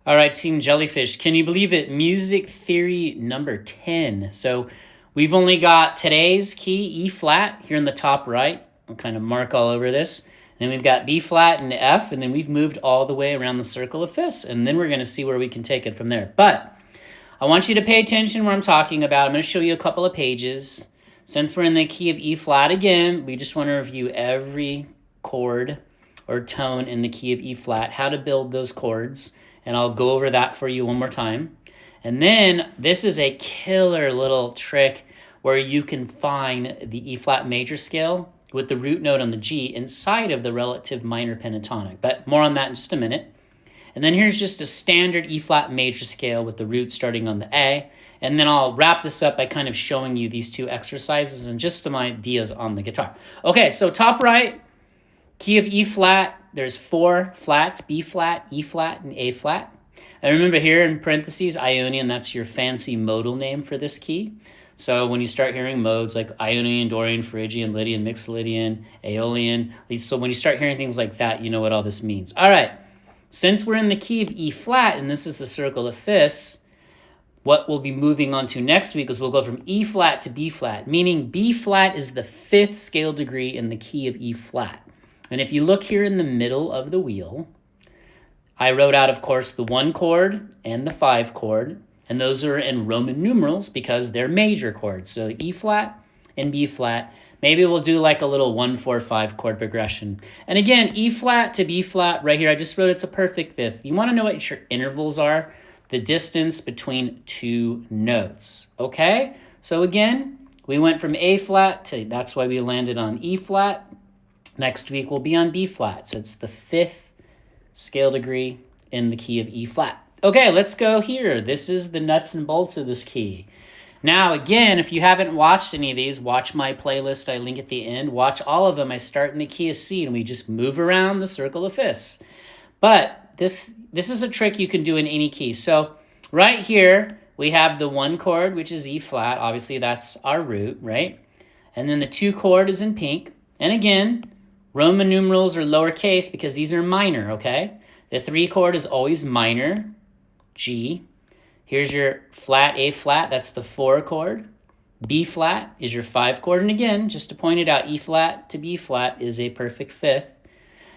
All right, Team Jellyfish, can you believe it? Music theory number 10. So we've only got today's key, E flat, here in the top right. I'll kind of mark all over this. And then we've got B flat and F, and then we've moved all the way around the circle of fifths. And then we're going to see where we can take it from there. But I want you to pay attention where I'm talking about. I'm going to show you a couple of pages. Since we're in the key of E flat again, we just want to review every chord or tone in the key of E flat, how to build those chords. And I'll go over that for you one more time. And then this is a killer little trick where you can find the E flat major scale with the root note on the G inside of the relative minor pentatonic. But more on that in just a minute. And then here's just a standard E flat major scale with the root starting on the A. And then I'll wrap this up by kind of showing you these two exercises and just some ideas on the guitar. Okay, so top right, key of E flat, there's 4 flats, B flat, E flat, and A flat. And remember here in parentheses, Ionian, that's your fancy modal name for this key. So when you start hearing modes like Ionian, Dorian, Phrygian, Lydian, Mixolydian, Aeolian, so when you start hearing things like that, you know what all this means. All right, since we're in the key of E flat, and this is the circle of fifths, what we'll be moving on to next week is we'll go from E flat to B flat, meaning B flat is the 5th scale degree in the key of E flat. And if you look here in the middle of the wheel, I wrote out, of course, the 1 chord and the 5 chord, and those are in Roman numerals because they're major chords. So E flat and B flat. Maybe we'll do like a little 1-4-5 chord progression. And again, E flat to B flat right here, I just wrote it's a perfect 5th. You want to know what your intervals are? The distance between 2 notes, okay? So again, we went from A flat to, that's why we landed on E flat. Next week we'll be on B flat, so it's the 5th scale degree in the key of E flat. Okay, let's go here. This is the nuts and bolts of this key. Now, again, if you haven't watched any of these, watch my playlist. I link at the end. Watch all of them. I start in the key of C, and we just move around the circle of fifths. But this is a trick you can do in any key. So right here, we have the 1 chord, which is E flat. Obviously, that's our root, right? And then the 2 chord is in pink. And again, Roman numerals are lowercase because these are minor, okay? The 3 chord is always minor, G. Here's your flat, A flat, that's the 4 chord. B flat is your 5 chord. And again, just to point it out, E flat to B flat is a perfect 5th.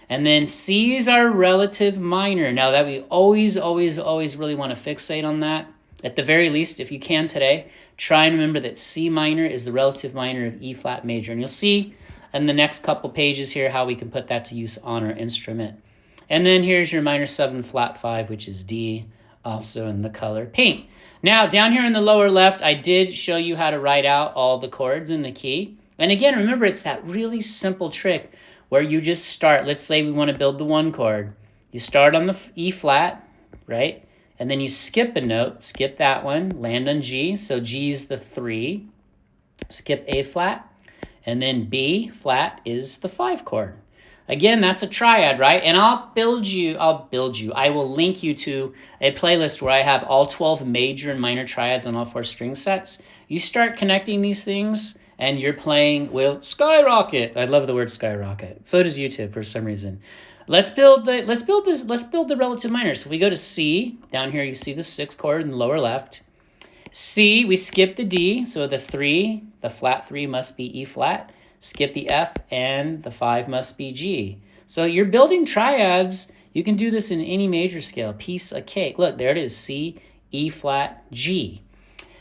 And then C is our relative minor. Now that we always really want to fixate on that. At the very least, if you can today, try and remember that C minor is the relative minor of E flat major. And you'll see in the next couple pages here how we can put that to use on our instrument. And then here's your minor 7 flat 5, which is D, also in the color pink. Now down here in the lower left, I did show you how to write out all the chords in the key. And again, remember, it's that really simple trick where you just start. Let's say we want to build the 1 chord. You start on the E flat, right? And then you skip a note, skip that one, land on G. So G is the 3, skip A flat. And then B flat is the 5 chord. Again, that's a triad, right? And I will link you to a playlist where I have all 12 major and minor triads on all 4 string sets. You start connecting these things and you're playing, will skyrocket. I love the word skyrocket. So does YouTube for some reason. Let's build the relative minor. So if we go to C, down here you see the 6th chord in the lower left. C, we skip the D, so the 3, the flat 3 must be E flat. Skip the F, and the 5 must be G. So you're building triads. You can do this in any major scale. Piece of cake. Look, there it is, C, E flat, G.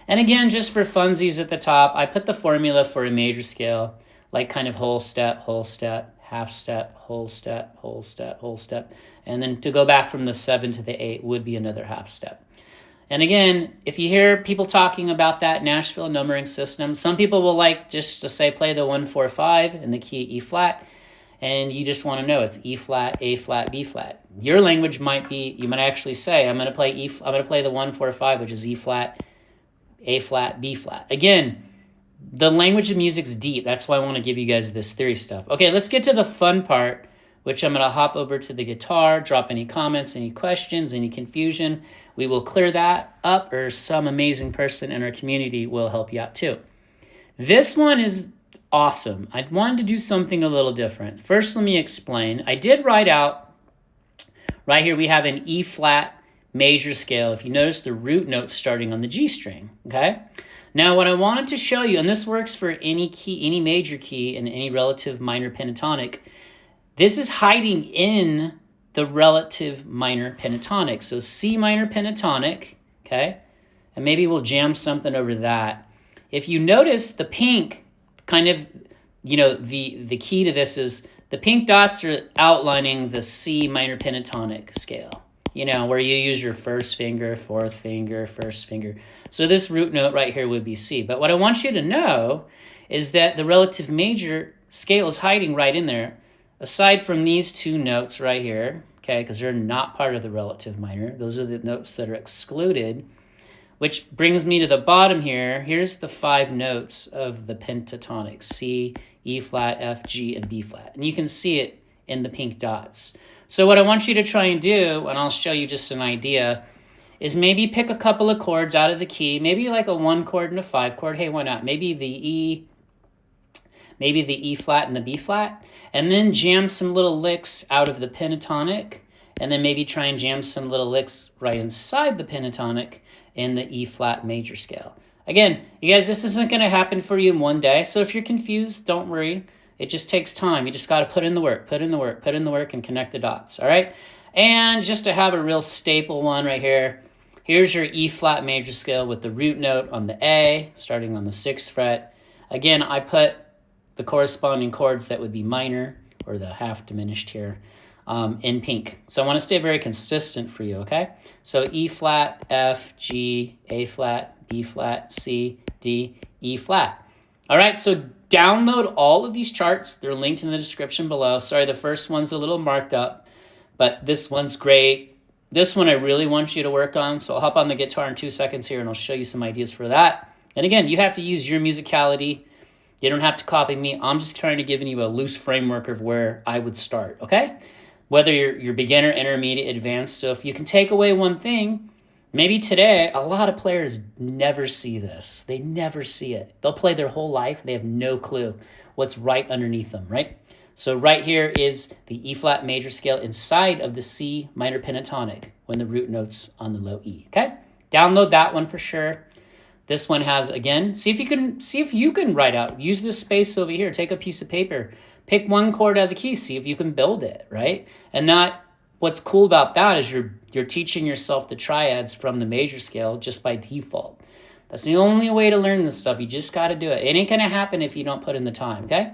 And again, just for funsies at the top, I put the formula for a major scale, like kind of whole step, half step, whole step, whole step, whole step. And then to go back from the 7 to the 8 would be another half step. And again, if you hear people talking about that Nashville numbering system, some people will like just to say play the 1-4-5 in the key E flat, and you just want to know it's E flat, A flat, B flat. Your language might be, you might actually say, I'm going to play the 1-4-5, which is E flat, A flat, B flat. Again, the language of music's deep. That's why I want to give you guys this theory stuff. Okay, let's get to the fun part, which I'm going to hop over to the guitar, drop any comments, any questions, any confusion. We will clear that up, or some amazing person in our community will help you out too. This one is awesome. I wanted to do something a little different. First, let me explain. I did write out, right here we have an E flat major scale, if you notice the root note starting on the G string, okay? Now what I wanted to show you, and this works for any key, any major key and any relative minor pentatonic, this is hiding in the relative minor pentatonic. So C minor pentatonic, okay? And maybe we'll jam something over that. If you notice the pink kind of, you know, the key to this is the pink dots are outlining the C minor pentatonic scale, you know, where you use your first finger, fourth finger, first finger. So this root note right here would be C. But what I want you to know is that the relative major scale is hiding right in there, aside from these two notes right here, okay, because they're not part of the relative minor. Those are the notes that are excluded, which brings me to the bottom here. Here's the 5 notes of the pentatonic: C, E flat, F, G, and B flat. And you can see it in the pink dots. So what I want you to try and do, and I'll show you just an idea, is maybe pick a couple of chords out of the key, maybe like a 1 chord and a 5 chord. Hey, why not? Maybe the E flat and the B flat, and then jam some little licks out of the pentatonic, and then maybe try and jam some little licks right inside the pentatonic in the E flat major scale. Again, you guys, this isn't going to happen for you in one day, so if you're confused, don't worry. It just takes time. You just got to put in the work, and connect the dots, all right? And just to have a real staple one right here, here's your E flat major scale with the root note on the A, starting on the 6th fret. Again, I put the corresponding chords that would be minor, or the half diminished here, in pink. So I want to stay very consistent for you, okay? So E flat, F, G, A flat, B flat, C, D, E flat. All right, so download all of these charts. They're linked in the description below. Sorry, the first one's a little marked up, but this one's great. This one I really want you to work on, so I'll hop on the guitar in 2 seconds here and I'll show you some ideas for that. And again, you have to use your musicality. You don't have to copy me. I'm just trying to give you a loose framework of where I would start, okay? Whether you're beginner, intermediate, advanced. So if you can take away one thing, maybe today, a lot of players never see this. They never see it. They'll play their whole life. They have no clue what's right underneath them, right? So right here is the E flat major scale inside of the C minor pentatonic when the root note's on the low E, okay? Download that one for sure. This one has, again, see if you can write out. Use this space over here. Take a piece of paper. Pick 1 chord out of the key. See if you can build it, right? And what's cool about that is you're teaching yourself the triads from the major scale just by default. That's the only way to learn this stuff. You just got to do it. It ain't going to happen if you don't put in the time, okay?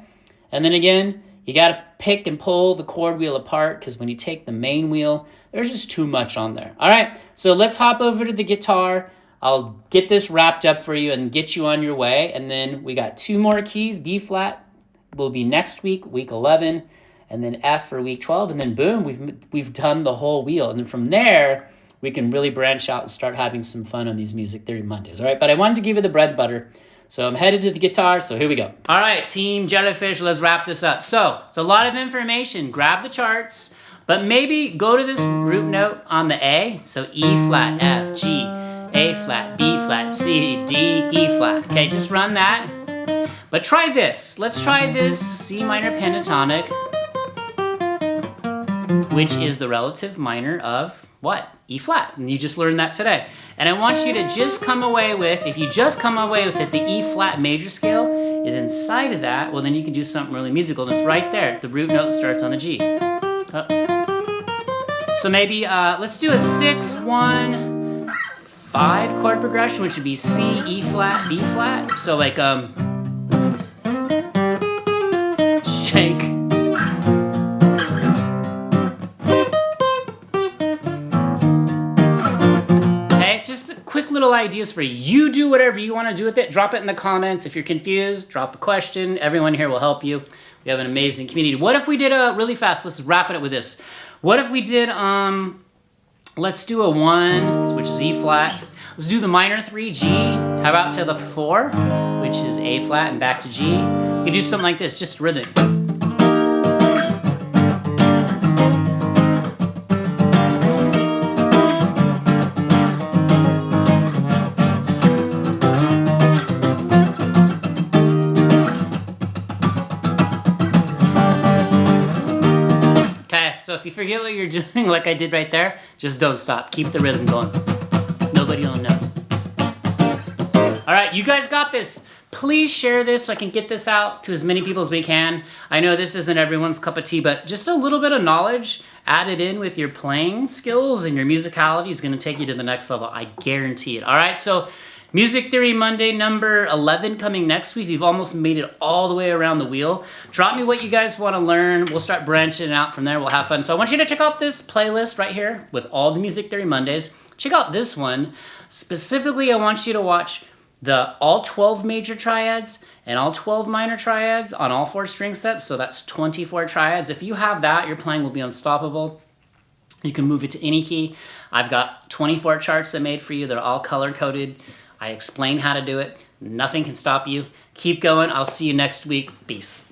And then again, you got to pick and pull the chord wheel apart, because when you take the main wheel, there's just too much on there. All right, so let's hop over to the guitar. I'll get this wrapped up for you and get you on your way. And then we got 2 more keys. B flat will be next week, week 11, and then F for week 12. And then boom, we've done the whole wheel. And then from there, we can really branch out and start having some fun on these Music Theory Mondays. All right, but I wanted to give you the bread and butter. So I'm headed to the guitar, so here we go. All right, Team Jellyfish, let's wrap this up. So it's a lot of information. Grab the charts, but maybe go to this root note on the A. So E flat, F, G, A flat, B flat, C, D, E flat. Okay, just run that. But try this. Let's try this C minor pentatonic, which is the relative minor of what? E flat. And you just learned that today. And I want you to just come away with, if you just come away with it, the E flat major scale is inside of that, well then you can do something really musical. And it's right there. The root note starts on the G. So maybe let's do a 6-1-5 chord progression, which would be C, E flat, B flat. So like shake. Okay, just quick little ideas for you. You do whatever you want to do with it. Drop it in the comments. If you're confused, drop a question. Everyone here will help you. We have an amazing community. What if we did a really fast, let's wrap it up with this. What if we did, let's do a 1, which is E flat. Let's do the minor 3, G. How about to the 4, which is A flat, and back to G. You could do something like this, just rhythm. So if you forget what you're doing, like I did right there, just don't stop. Keep the rhythm going. Nobody will know. All right, you guys got this. Please share this so I can get this out to as many people as we can. I know this isn't everyone's cup of tea, but just a little bit of knowledge added in with your playing skills and your musicality is going to take you to the next level. I guarantee it. All right, so Music Theory Monday number 11 coming next week. We've almost made it all the way around the wheel. Drop me what you guys want to learn. We'll start branching it out from there. We'll have fun. So I want you to check out this playlist right here with all the Music Theory Mondays. Check out this one. Specifically, I want you to watch the all 12 major triads and all 12 minor triads on all 4 string sets. So that's 24 triads. If you have that, your playing will be unstoppable. You can move it to any key. I've got 24 charts I made for you. They're all color-coded. I explain how to do it. Nothing can stop you. Keep going. I'll see you next week. Peace.